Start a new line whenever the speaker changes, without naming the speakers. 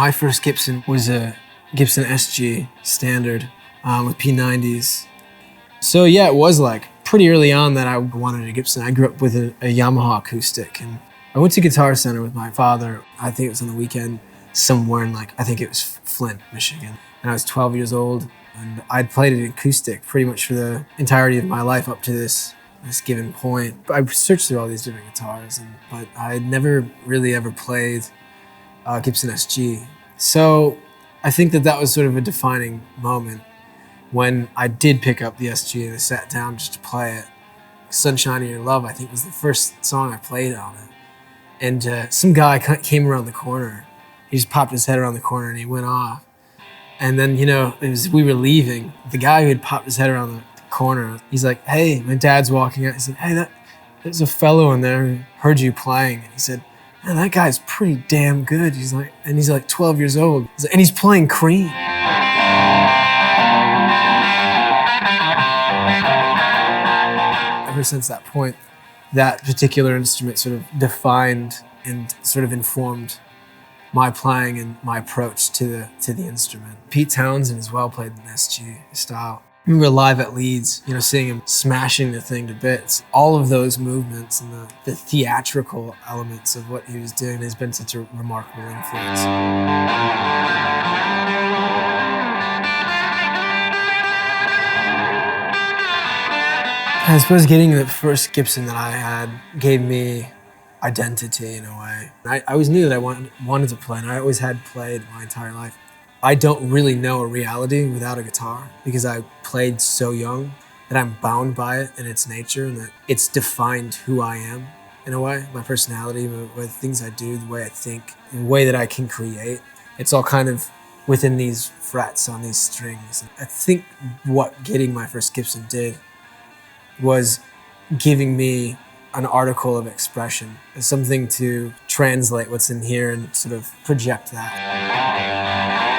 My first Gibson was a Gibson SG standard with P90s. So yeah, it was like pretty early on that I wanted a Gibson. I grew up with a Yamaha acoustic, and I went to Guitar Center with my father. I think it was on the weekend somewhere in I think it was Flint, Michigan. And I was 12 years old, and I'd played an acoustic pretty much for the entirety of my life up to this given point. I searched through all these different guitars, but I had never really ever played Gibson SG. So I think that was sort of a defining moment when I did pick up the SG and I sat down just to play it. Sunshine of Your Love, I think, was the first song I played on it. And some guy came around the corner. He just popped his head around the corner and he went off. And then, we were leaving. The guy who had popped his head around the corner, he's like, "Hey," my dad's walking out. He said, "Hey, there's a fellow in there who heard you playing." And he said, "Man, that guy's pretty damn good." He's like 12 years old. And he's playing Cream. Ever since that point, that particular instrument sort of defined and sort of informed my playing and my approach to the instrument. Pete Townsend as well played an SG style. I remember live at Leeds, seeing him smashing the thing to bits. All of those movements and the theatrical elements of what he was doing has been such a remarkable influence. I suppose getting the first Gibson that I had gave me identity in a way. I always knew that I wanted to play, and I always had played my entire life. I don't really know a reality without a guitar because I played so young that I'm bound by it and its nature, and that it's defined who I am in a way. My personality, the things I do, the way I think, the way that I can create. It's all kind of within these frets on these strings. I think what getting my first Gibson did was giving me an article of expression, something to translate what's in here and sort of project that.